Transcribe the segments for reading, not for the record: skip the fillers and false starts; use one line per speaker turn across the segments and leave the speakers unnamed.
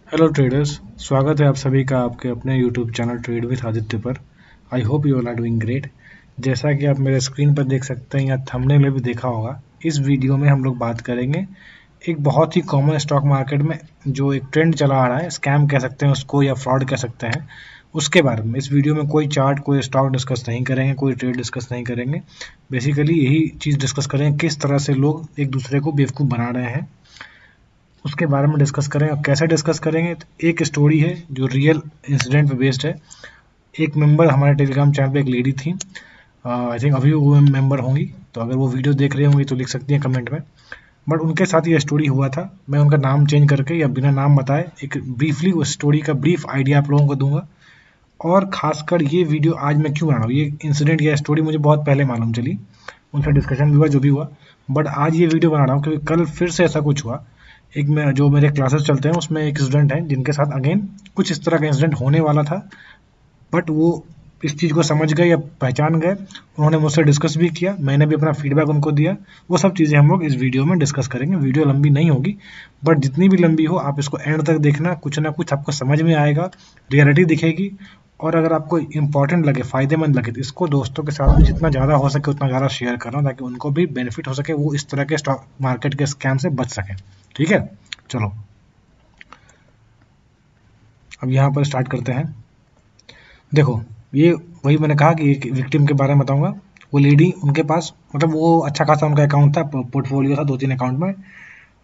Hello traders, स्वागत है आप सभी का आपके अपने YouTube channel trade with Aditya पर। I hope you all are doing great. जैसा कि आप मेरे स्क्रीन पर देख सकते हैं या थंबनेल में भी देखा होगा, इस वीडियो में हम लोग बात करेंगे एक बहुत ही कॉमन स्टॉक मार्केट में जो एक ट्रेंड चला आ रहा है, स्कैम कह सकते हैं उसको या फ्रॉड कह सकते हैं, उसके बारे में। इस वीडियो में कोई चार्ट कोई स्टॉक डिस्कस नहीं करेंगे, कोई ट्रेड डिस्कस नहीं करेंगे। बेसिकली यही चीज़ डिस्कस करेंगे किस तरह से लोग एक दूसरे को बेवकूफ़ बना रहे हैं, उसके बारे में डिस्कस करें। और कैसे डिस्कस करेंगे, तो एक स्टोरी है जो रियल इंसिडेंट पे बेस्ड है। एक मेंबर हमारे टेलीग्राम चैनल पे एक लेडी थी, आई थिंक अभी वो मेंबर होंगी, तो अगर वो वीडियो देख रही होंगी तो लिख सकती हैं कमेंट में। बट उनके साथ ये स्टोरी हुआ था। मैं उनका नाम चेंज करके या बिना नाम बताए एक ब्रीफली उस स्टोरी का ब्रीफ आइडिया आप लोगों को दूंगा। और खासकर ये वीडियो आज मैं क्यों बना रहा हूँ, ये इंसिडेंट या स्टोरी मुझे बहुत पहले मालूम चली, उनसे डिस्कशन भी हुआ जो भी हुआ। बट आज ये वीडियो बना रहा हूँ क्योंकि कल फिर से ऐसा कुछ हुआ। एक मैं जो मेरे क्लासेस चलते हैं उसमें एक स्टूडेंट है जिनके साथ अगेन कुछ इस तरह का इंसिडेंट होने वाला था। बट वो इस चीज़ को समझ गए या पहचान गए, उन्होंने मुझसे डिस्कस भी किया, मैंने भी अपना फीडबैक उनको दिया। वो सब चीज़ें हम लोग इस वीडियो में डिस्कस करेंगे। वीडियो लंबी नहीं होगी, बट जितनी भी लंबी हो आप इसको एंड तक देखना, कुछ ना कुछ आपको समझ में आएगा, रियलिटी दिखेगी। और अगर आपको इंपॉर्टेंट लगे, फ़ायदेमंद लगे, तो इसको दोस्तों के साथ में जितना ज़्यादा हो सके उतना ज़्यादा शेयर करना, ताकि उनको भी बेनिफिट हो सके, वो इस तरह के स्टॉक मार्केट के स्कैम से बच सकें। ठीक है, चलो अब यहाँ पर स्टार्ट करते हैं। देखो, ये वही मैंने कहा कि एक विक्टिम के बारे में बताऊंगा। वो लेडी, उनके पास मतलब वो अच्छा खासा उनका अकाउंट था, पोर्टफोलियो था 2-3 अकाउंट में।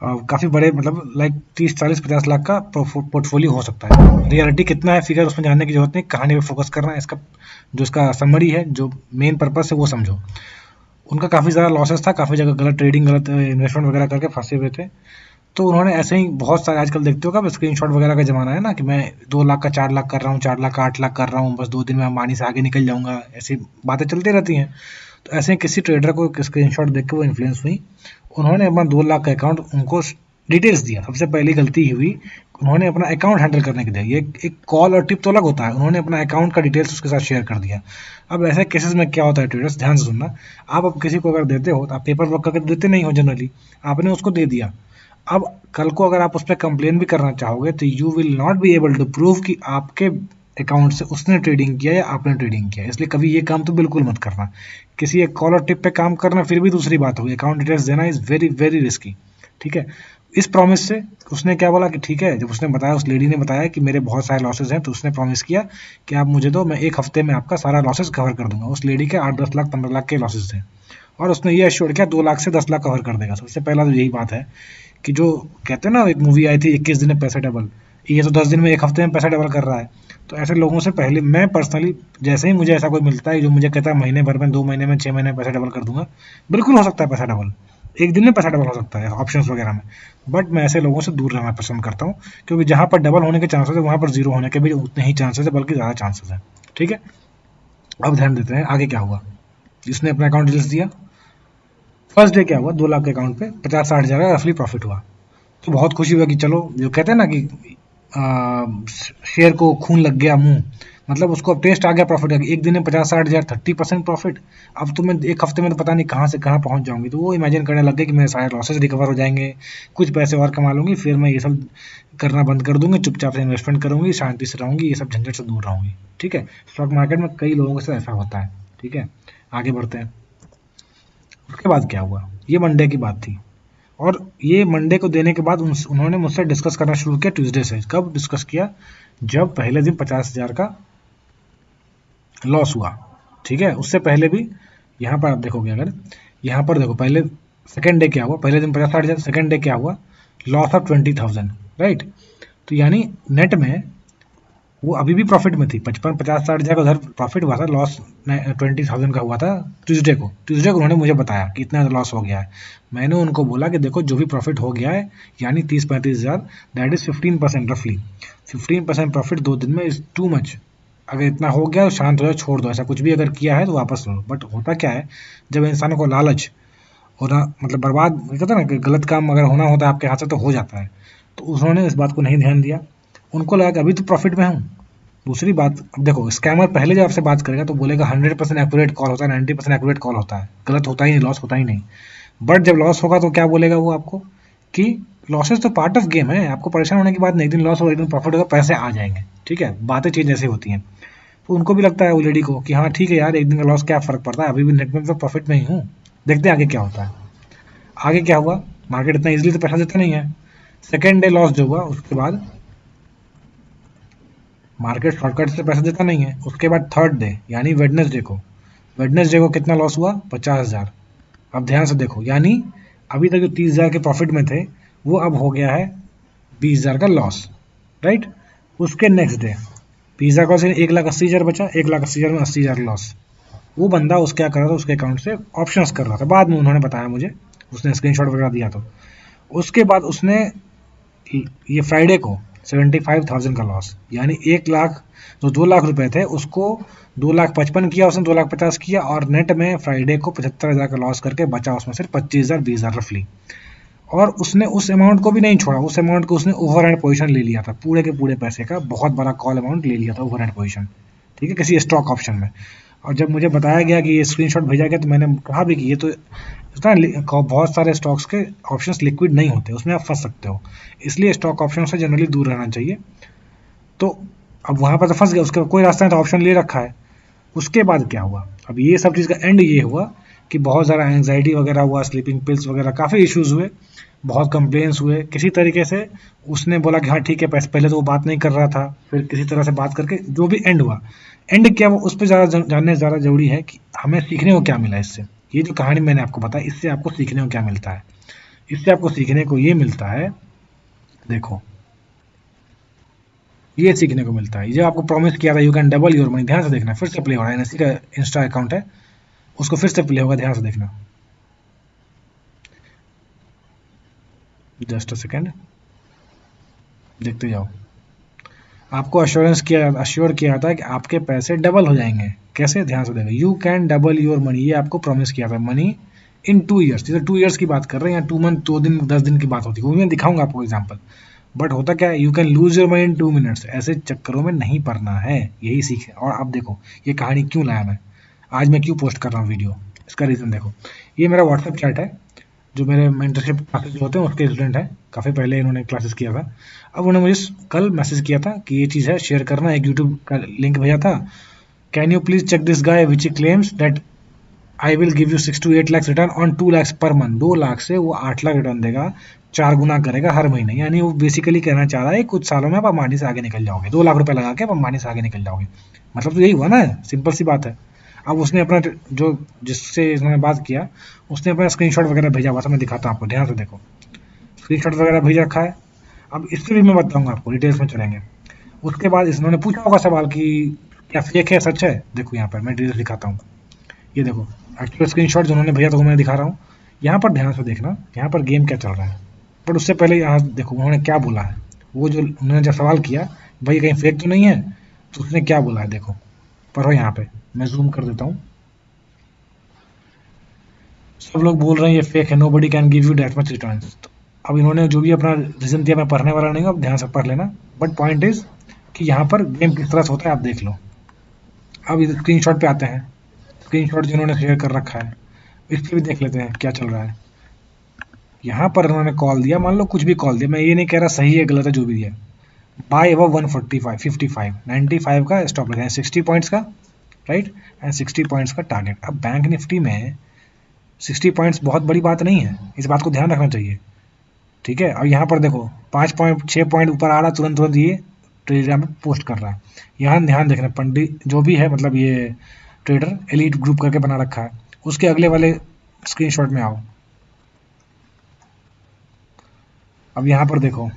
काफ़ी बड़े मतलब लाइक 30-40-50 लाख का पोर्टफोलियो हो सकता है। रियलिटी कितना है फिगर उसमें जानने की जरूरत नहीं, कहानी पे फोकस करना है। इसका जो इसका समरी है, जो मेन पर्पस है वो समझो। उनका काफ़ी ज़्यादा लॉसेस था, काफ़ी जगह गलत ट्रेडिंग, गलत इन्वेस्टमेंट वगैरह करके फंसे हुए थे। तो उन्होंने ऐसे ही बहुत सारे, आजकल देखते हो, का स्क्रीनशॉट वगैरह का ज़माना है ना, कि मैं 2 लाख का 4 लाख कर रहा हूँ, 4 लाख का 8 लाख कर रहा हूँ, बस 2 दिन में अंबानी से आगे निकल जाऊंगा, ऐसी बातें चलती रहती हैं। तो ऐसे ही किसी ट्रेडर को स्क्रीनशॉट देख के वो इन्फ्लुएंस हुई। उन्होंने अपना 2 लाख का अकाउंट उनको डिटेल्स दिया। सबसे पहली गलती हुई, उन्होंने अपना अकाउंट हैंडल करने के दिया। ये एक कॉल और टिप तो अलग होता है, उन्होंने अपना अकाउंट का डिटेल्स उसके साथ शेयर कर दिया। अब ऐसे केसेस में क्या होता है ट्रेडर्स, ध्यान से सुनना। आप अब किसी को अगर देते हो तो आप पेपर वर्क करके देते नहीं हो जनरली, आपने उसको दे दिया। अब कल को अगर आप उस पर कंप्लेन भी करना चाहोगे तो you will not be able to prove कि आपके अकाउंट से उसने ट्रेडिंग किया या आपने ट्रेडिंग किया। इसलिए कभी ये काम तो बिल्कुल मत करना। किसी एक कॉल और टिप पे काम करना फिर भी दूसरी बात होगी, अकाउंट डिटेल्स देना इज़ वेरी वेरी रिस्की। ठीक है, इस प्रॉमिस से उसने क्या बोला कि ठीक है, जब उसने बताया, उस लेडी ने बताया कि मेरे बहुत सारे लॉसेज हैं, तो उसने प्रॉमिस किया कि आप मुझे दो, मैं 1 हफ्ते में आपका सारा लॉसेज कवर कर दूंगा। उस लेडी के 8-10 लाख 15 लाख के लॉसेज थे, और उसने ये एश्योर किया 2 लाख से 10 लाख कवर कर देगा। सबसे पहला तो यही बात है कि जो कहते हैं ना, एक मूवी आई थी 21 दिन में पैसे डबल, ये तो 10 दिन में 1 हफ्ते में पैसा डबल कर रहा है। तो ऐसे लोगों से पहले मैं पर्सनली, जैसे ही मुझे ऐसा कोई मिलता है जो मुझे कहता है महीने भर में, 2 महीने में, 6 महीने में पैसा डबल कर दूंगा, बिल्कुल हो सकता है पैसा डबल, एक दिन में पैसा डबल हो सकता है ऑप्शंस वगैरह में। बट मैं ऐसे लोगों से दूर रहना पसंद करता हूँ, क्योंकि जहाँ पर डबल होने के चांसेस है वहाँ पर जीरो होने के भी उतने ही चांसेस है, बल्कि ज़्यादा चांसेस है। ठीक है, अब ध्यान देते हैं आगे क्या हुआ। जिसने अपना अकाउंट डिटेल्स दिया, फर्स्ट डे क्या हुआ, 2 लाख के अकाउंट पे 50-60 हज़ार का रफली प्रॉफिट हुआ। तो बहुत खुशी हुआ कि चलो, जो कहते हैं ना कि शेर को खून लग गया मुंह, मतलब उसको अब टेस्ट आ गया प्रॉफिट का। एक दिन में 50-60 हज़ार, 30% प्रॉफिट। अब तो मैं 1 हफ्ते में तो पता नहीं कहाँ से कहाँ पहुंच जाऊंगी। तो वो इमेजिन करने लग गए कि मेरे सारे लॉसेस रिकवर हो जाएंगे, कुछ पैसे और कमा लूंगी, फिर मैं ये सब करना बंद कर दूंगी, चुपचाप से इन्वेस्टमेंट करूंगी, शांति से रहूंगी, ये सब झंझट से दूर रहूंगी। ठीक है, स्टॉक मार्केट में कई लोगों के साथ ऐसा होता है। ठीक है, आगे बढ़ते हैं। उसके बाद क्या हुआ, ये मंडे की बात थी। और ये मंडे को देने के बाद उन्होंने मुझसे डिस्कस करना शुरू किया ट्यूसडे से। कब डिस्कस किया, जब पहले दिन 50 हज़ार का लॉस हुआ। ठीक है, उससे पहले भी यहाँ पर आप देखोगे, अगर यहाँ पर देखो, पहले सेकेंड डे क्या हुआ, पहले दिन 50-60 हज़ार, सेकेंड डे क्या हुआ, लॉस ऑफ 20,000, राइट। तो यानी नेट में वो अभी भी प्रॉफिट में थी। 55-50-60 हज़ार का उधर प्रॉफिट हुआ था, लॉस 20,000 का हुआ था ट्यूसडे को उन्होंने मुझे बताया कि इतना लॉस हो गया है। मैंने उनको बोला कि देखो, जो भी प्रॉफिट हो गया है, यानी 30-35 हज़ार, दैट इज 15% रफली। 15% प्रॉफिट 2 दिन में इज टू मच। अगर इतना हो गया तो शांत हो जाओ, छोड़ दो, ऐसा कुछ भी अगर किया है तो वापस लो। बट होता क्या है, जब इंसानों को लालच होना, मतलब बर्बाद, कहते हैं ना कि गलत काम अगर होना होता है आपके हाथ से तो हो जाता है। तो उन्होंने इस बात को नहीं ध्यान दिया। उनको लगा कि अभी तो प्रॉफिट में हूँ। दूसरी बात, अब देखो, स्कैमर पहले जब आपसे बात करेगा तो बोलेगा 100% एक्यूरेट कॉल होता है, 90% एक्यूरेट कॉल होता है, गलत होता ही नहीं, लॉस होता ही नहीं। बट जब लॉस होगा तो क्या बोलेगा वो आपको, कि लॉसेस तो पार्ट ऑफ गेम है, आपको परेशान होने की बात नहीं, एक दिन लॉस होगा एक दिन प्रॉफिट होगा, पैसे आ जाएंगे, ठीक है, बातें चीज ऐसी होती हैं। तो उनको भी लगता है वो लेडी को कि हाँ ठीक है यार, एक दिन का लॉस क्या फर्क पड़ता है, अभी भी नेट में तो प्रॉफिट में ही हूँ, देखते हैं आगे क्या होता है। आगे क्या हुआ, मार्केट इतना इजीली तो पैसा देता नहीं है। सेकेंड डे लॉस जो हुआ उसके बाद मार्केट शॉर्टकट से पैसा देता नहीं है, उसके बाद थर्ड डे यानी वेडनेसडे को कितना लॉस हुआ, 50,000। अब ध्यान से देखो, यानी अभी तक जो 30,000 के प्रॉफिट में थे वो अब हो गया है 20,000 का लॉस, राइट। उसके नेक्स्ट डे पिज्जा का से 1,80,000 बचा, 1,80,000 में 80,000 लॉस। वो बंदा उस क्या कर रहा था, उसके अकाउंट से ऑप्शंस कर रहा था, बाद में उन्होंने बताया मुझे, उसने स्क्रीनशॉट वगैरह दिया। तो उसके बाद उसने ये फ्राइडे को 75,000 का लॉस, यानी 1 लाख, जो 2 लाख रुपए थे उसको 2,55,000 किया उसने, 2,50,000 किया, और नेट में फ्राइडे को 75,000 का लॉस करके बचा उसमें सिर्फ 25,000 20,000 रफली। और उसने उस अमाउंट को भी नहीं छोड़ा, उस अमाउंट को उसने ओवर हैंड पोजिशन ले लिया था, पूरे के पूरे पैसे का बहुत बड़ा कॉल अमाउंट ले लिया था ओवर हैंड पोजिशन, ठीक है, किसी स्टॉक ऑप्शन में। और जब मुझे बताया गया कि ये स्क्रीनशॉट भेजा गया तो मैंने कहा भी कि ये तो बहुत सारे स्टॉक्स के ऑप्शंस लिक्विड नहीं होते, उसमें आप फंस सकते हो, इसलिए स्टॉक ऑप्शन से जनरली दूर रहना चाहिए। तो अब वहां पर तो फंस गया, उसका कोई रास्ता नहीं, तो ऑप्शन ले रखा है। उसके बाद क्या हुआ, अब ये सब चीज़ का एंड ये हुआ कि बहुत ज़्यादा एंग्जाइटी वगैरह हुआ, स्लीपिंग पिल्स वगैरह काफ़ी इश्यूज हुए, बहुत कंप्लेंट्स हुए, किसी तरीके से उसने बोला कि हाँ ठीक है, पहले तो वो बात नहीं कर रहा था, फिर किसी तरह से बात करके जो भी एंड हुआ, एंड क्या, वो उस पर ज़्यादा जानने ज़्यादा जरूरी है कि हमें सीखने को क्या मिला इससे। ये जो कहानी मैंने आपको बताया, इससे आपको सीखने को क्या मिलता है, इससे आपको सीखने को ये मिलता है, देखो ये सीखने को मिलता है, ये जो आपको प्रॉमिस किया था you can double your money, ध्यान से देखना, फिर से प्ले हो रहा है, एनएससी का इंस्टा अकाउंट है, उसको फिर से प्ले होगा, ध्यान से देखना, जस्ट अ सेकेंड, देखते जाओ। आपको अश्योर किया था कि आपके पैसे डबल हो जाएंगे, कैसे, ध्यान से देखो, you can double your money, ये आपको प्रॉमिस किया था, मनी इन 2 ईयर्स, जैसे 2 ईयर्स की बात कर रहे हैं, या 2 मंथ, 2 दिन 10 दिन की बात होती है, वो मैं दिखाऊंगा आपको एग्जाम्पल। बट होता क्या है, you can lose your money in 2 minutes, ऐसे चक्करों में नहीं पड़ना है, यही सीख है। और अब देखो ये कहानी क्यों लाया मैं, आज मैं क्यों पोस्ट कर रहा हूँ वीडियो, इसका रीज़न देखो, ये मेरा व्हाट्सएप चैट है, जो मेरे मेंटरशिप क्लासेस जो होते हैं उसके स्टूडेंट हैं, काफ़ी पहले इन्होंने क्लासेस किया था। अब उन्होंने मुझे कल मैसेज किया था कि ये चीज़ है, शेयर करना, एक यूट्यूब का लिंक भेजा था, can you please check this guy which claims that I will give you 6 to 8 lakhs return on 2 lakhs per month, 2 lakh से वो 8 लाख रिटर्न देगा, 4 गुना करेगा हर महीने, यानी वो बेसिकली कहना चाह रहा है कुछ सालों में आप अंबानी से आगे निकल जाओगे, 2 लाख रुपए लगा के आप अंबानी से आगे निकल जाओगे, मतलब तो यही हुआ ना, सिंपल सी बात है। अब उसने अपना जो जिससे इन्होंने बात किया, उसने अपना स्क्रीनशॉट वगैरह भेजा हुआ था, मैं दिखाता हूँ आपको, ध्यान से देखो, स्क्रीनशॉट वगैरह भेज रखा है। अब इससे भी मैं बताऊंगा आपको, डिटेल्स में चलेंगे। उसके बाद इन्होंने पूछा होगा सवाल कि क्या फेक है सच है, देखो यहाँ पर मैं डिटेल्स दिखाता हूँ, ये देखो एक्चुअल स्क्रीनशॉट जो उन्होंने भेजा था वो मैं दिखा रहा हूँ। यहाँ पर ध्यान से देखना, यहाँ पर गेम क्या चल रहा है, बट उससे पहले यहाँ देखो उन्होंने क्या बोला है, वो जो उन्होंने जब सवाल किया भाई कहीं फेक तो नहीं है, तो उसने क्या बोला है देखो, पढ़ो यहाँ पे, मैं जूम कर देता हूँ। सब लोग बोल रहे हैं ये फेक है, nobody can give you that much return. अब इन्होंने जो भी अपना रीजन दिया, मैं पढ़ने वाला नहीं हूँ, अब ध्यान से पढ़ लेना, बट पॉइंट इज कि यहाँ पर गेम किस तरह से होता है आप देख लो। अब स्क्रीन शॉट पे आते हैं, स्क्रीन शॉट जिन्होंने शेयर कर रखा है इस पर भी देख लेते हैं क्या चल रहा है। यहाँ पर उन्होंने कॉल दिया, मान लो कुछ भी कॉल दिया, मैं ये नहीं कह रहा सही है गलत है, जो भी दिया, बाय अब 145 55 95 का स्टॉप लगा है, 60 पॉइंट्स का, राइट, एंड 60 पॉइंट्स का टारगेट। अब बैंक निफ्टी में 60 पॉइंट्स बहुत बड़ी बात नहीं है, इस बात को ध्यान रखना चाहिए, ठीक है। और यहाँ पर देखो 5 पॉइंट 6 पॉइंट ऊपर आ रहा, तुरंत तुरंत ये टेलीग्राम पे पोस्ट कर रहा है। यहाँ ध्यान देखना, पंडित जो भी है, मतलब ये ट्रेडर एलीट ग्रुप करके बना रखा है, उसके अगले वाले स्क्रीनशॉट में आओ। अब यहाँ पर देखो,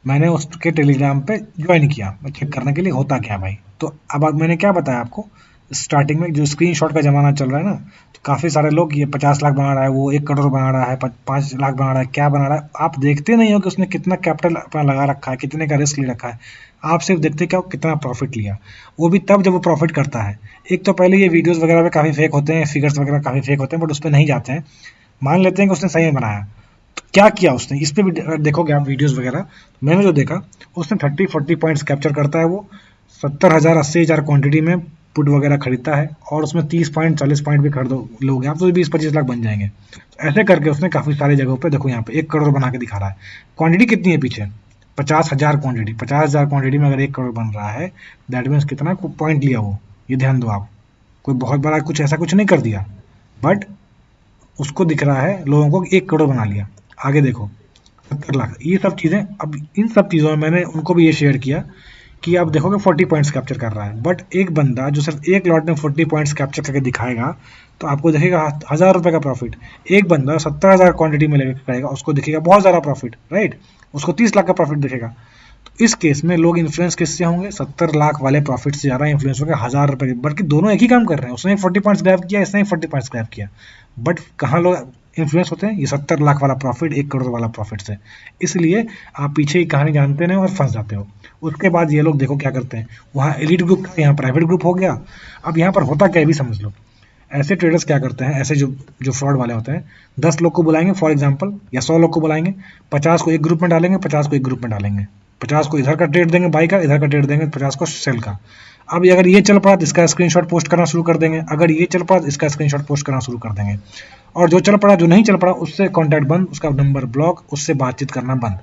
मैंने उसके टेलीग्राम पे ज्वाइन किया, मैं चेक करने के लिए होता क्या भाई। तो अब मैंने क्या बताया आपको, स्टार्टिंग में जो स्क्रीनशॉट का जमाना चल रहा है ना, तो काफ़ी सारे लोग ये 50 लाख बना रहा है, वो 1 करोड़ बना रहा है, 5 लाख बना रहा है, क्या बना रहा है, आप देखते नहीं हो कि उसने कितना कैपिटल अपना लगा रखा है, कितने का रिस्क ले रखा है, आप सिर्फ देखते क्या कितना प्रॉफिट लिया, वो भी तब जब वो प्रॉफिट करता है। एक तो पहले ये वीडियोस वगैरह पे काफ़ी फेक होते हैं, फिगर्स वगैरह काफ़ी फेक होते हैं, बट उस पर नहीं जाते हैं, मान लेते हैं कि उसने सही में बनाया। तो क्या किया उसने, इस पे भी देखोगे आप वीडियोस वगैरह, मैंने जो देखा उसने 30-40 पॉइंट्स कैप्चर करता है, वो 70,000 80,000 क्वांटिटी में पुट वगैरह खरीदता है और उसमें 30 पॉइंट 40 पॉइंट भी खरीदो लोगे आप तो 20-25 लाख बन जाएंगे। तो ऐसे करके उसने काफ़ी सारी जगहों पे देखो यहाँ पे 1 करोड़ बना के दिखा रहा है। क्वांटिटी कितनी है पीछे? 50,000 क्वांटिटी। 50,000 क्वांटिटी में अगर 1 करोड़ बन रहा है, दैट मीन्स कितना पॉइंट लिया वो, ये ध्यान दो आप। कोई बहुत बड़ा कुछ ऐसा कुछ नहीं कर दिया, बट उसको दिख रहा है लोगों को 1 करोड़ बना लिया। आगे देखो 70 लाख, ये सब चीज़ें। अब इन सब चीज़ों में मैंने उनको भी ये शेयर किया कि आप देखोगे 40 पॉइंट्स कैप्चर कर रहा है, बट एक बंदा जो सिर्फ एक लॉट में 40 पॉइंट्स कैप्चर करके दिखाएगा तो आपको दिखेगा 1,000 रुपये का प्रॉफिट। एक बंदा 70,000 क्वांटिटी में लेकर करेगा, उसको दिखेगा बहुत ज़्यादा प्रॉफिट, राइट, उसको 30 लाख का प्रॉफिट दिखेगा। तो इस केस में लोग इन्फ्लुएंस किससे होंगे? 70 लाख वाले प्रॉफिट से ज़्यादा इन्फ्लुएंस होंगे 1,000 रुपये, बल्कि दोनों एक ही काम कर रहे हैं। उसने 40 पॉइंट्स ग्रैब किया, इसने 40 पॉइंट्स ग्रैब किया, बट कहाँ लोग इन्फ्लुएंस होते हैं? ये 70 लाख वाला प्रॉफिट 1 करोड़ वाला प्रॉफिट से। इसलिए आप पीछे की कहानी जानते नहीं और फंस जाते हो। उसके बाद ये लोग देखो क्या करते हैं, वहाँ एलिट ग्रुप था, यहाँ प्राइवेट ग्रुप हो गया। अब यहाँ पर होता क्या है भी समझ लो। ऐसे ट्रेडर्स क्या करते हैं, ऐसे जो जो फ्रॉड वाले होते हैं, 10 लोग को बुलाएंगे फॉर एग्जांपल, या 100 लोग को बुलाएंगे, 50 को एक ग्रुप में डालेंगे, 50 को एक ग्रुप में डालेंगे, 50 को इधर का ट्रेड देंगे बाई का, इधर का ट्रेड देंगे 50 को सेल का। अब अगर ये चल पड़ा तो इसका स्क्रीनशॉट पोस्ट करना शुरू कर देंगे, अगर ये चल पड़ा तो इसका स्क्रीनशॉट पोस्ट करना शुरू कर देंगे, और जो चल पड़ा जो नहीं चल पड़ा उससे कॉन्टैक्ट बंद, उसका नंबर ब्लॉक, उससे बातचीत करना बंद।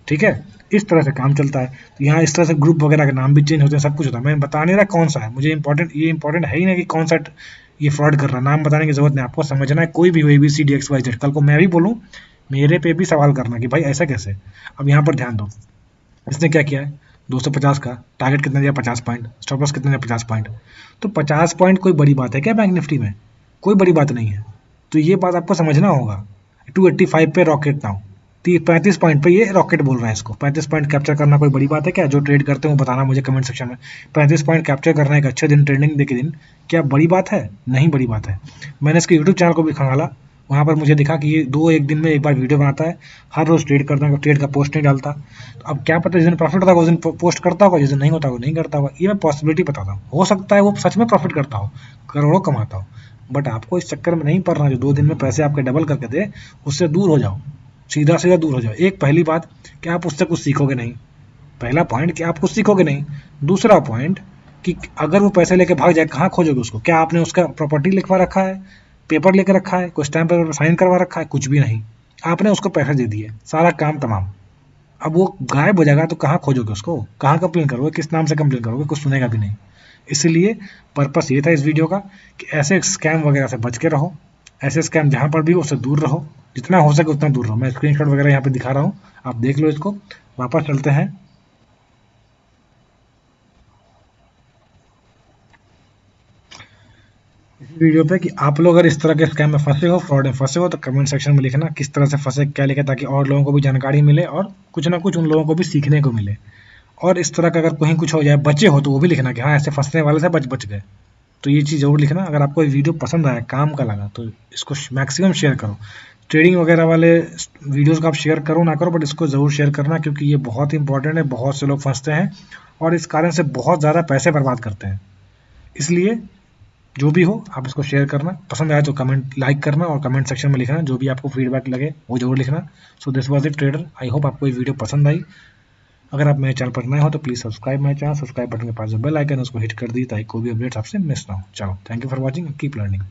ठीक है, इस तरह से काम चलता है। तो यहाँ इस तरह से ग्रुप वगैरह के नाम भी चेंज होते हैं, सब कुछ होता है। मैं बता नहीं रहा कौन सा है, मुझे इंपॉर्टेंट ये इंपॉर्टेंट है ही नहीं कि कौन सा ये फ्रॉड कर रहा है, नाम बताने की जरूरत नहीं, आपको समझना है कोई भी ABCDXYZ। कल को मैं भी बोलूँ, मेरे पे भी सवाल करना कि भाई ऐसा कैसे। अब यहाँ पर ध्यान दो, इसने क्या किया है, 250 का टारगेट कितना दिया, 50 पॉइंट, स्टॉप लॉस कितना दिया, 50 पॉइंट। तो 50 पॉइंट कोई बड़ी बात है क्या बैंक निफ्टी में? कोई बड़ी बात नहीं है। तो ये बात आपको समझना होगा। 285 पे रॉकेट नाउ, 35 पॉइंट पे ये रॉकेट बोल रहा है इसको। 35 पॉइंट कैप्चर करना कोई बड़ी बात है क्या? जो ट्रेड करते हो बताना मुझे कमेंट सेक्शन में। 35 पॉइंट कैप्चर करना एक अच्छे दिन ट्रेडिंग डे के दिन क्या बड़ी बात है? नहीं बड़ी बात है। मैंने इसके यूट्यूब चैनल को भी खंगाला, वहाँ पर मुझे दिखा कि ये एक दिन में एक बार वीडियो बनाता है, हर रोज ट्रेड करता है, ट्रेड का पोस्ट नहीं डालता। तो अब क्या पता जिस दिन प्रॉफिट होता है उस दिन पोस्ट करता होगा, जिस दिन नहीं होता वो नहीं करता होगा। ये मैं पॉसिबिलिटी बताता हूँ, हो सकता है वो सच में प्रॉफिट करता हो, करोड़ों कमाता हो, बट आपको इस चक्कर में नहीं पड़ना जो 2 दिन में पैसे आपके डबल करके दे, उससे दूर हो जाओ, सीधा सीधा दूर हो जाओ। एक पहली बात कि आप उससे कुछ सीखोगे नहीं, पहला पॉइंट कि आप कुछ सीखोगे नहीं। दूसरा पॉइंट कि अगर वो पैसे लेके भाग जाए कहाँ खोजोगे उसको? क्या आपने उसका प्रॉपर्टी लिखवा रखा है, पेपर लेके रखा है, कोई स्टैम्प पेपर साइन करवा रखा है? कुछ भी नहीं, आपने उसको पैसे दे दिए, सारा काम तमाम। अब वो गायब हो जाएगा तो कहाँ खोजोगे उसको, कहाँ कंप्लेन करोगे, किस नाम से कंप्लेन करोगे? कुछ सुनेगा भी नहीं। इसलिए पर्पस ये था इस वीडियो का कि ऐसे स्कैम वगैरह से बच के रहो, ऐसे स्कैम जहाँ पर भी हो उससे दूर रहो, जितना हो सके उतना दूर रहो। मैं स्क्रीनशॉट वगैरह यहाँ पे दिखा रहा हूँ, आप देख लो इसको। वापस चलते हैं इस वीडियो पे कि आप लोग अगर इस तरह के स्कैम में फंसे हो, फ्रॉड में फंसे हो, तो कमेंट सेक्शन में लिखना किस तरह से फंसे, क्या लिखे, ताकि और लोगों को भी जानकारी मिले और कुछ ना कुछ उन लोगों को भी सीखने को मिले। और इस तरह का अगर कहीं कुछ हो जाए, बचे हो, तो वो भी लिखना कि हाँ ऐसे फंसने वाले से बच गए। तो ये चीज़ जरूर लिखना। अगर आपको ये वीडियो पसंद आया, काम का लगा, तो इसको मैक्सिमम शेयर करो। ट्रेडिंग वगैरह वाले वीडियोस को आप शेयर करो ना करो, बट इसको ज़रूर शेयर करना, क्योंकि ये बहुत इंपॉर्टेंट है। बहुत से लोग फंसते हैं और इस कारण से बहुत ज़्यादा पैसे बर्बाद करते हैं। इसलिए जो भी हो आप इसको शेयर करना, पसंद आया तो कमेंट लाइक करना और कमेंट सेक्शन में लिखना जो भी आपको फीडबैक लगे वो जरूर लिखना। So this was it trader, I hope आपको ये वीडियो पसंद आई। अगर आप मेरे चैनल पर नए हो तो please subscribe my channel, subscribe button के पास जो बेल आइकन है उसको हिट कर दी ताकि कोई भी अपडेट्स आपसे मिस ना हो। चलो, thank you for watching, keep learning.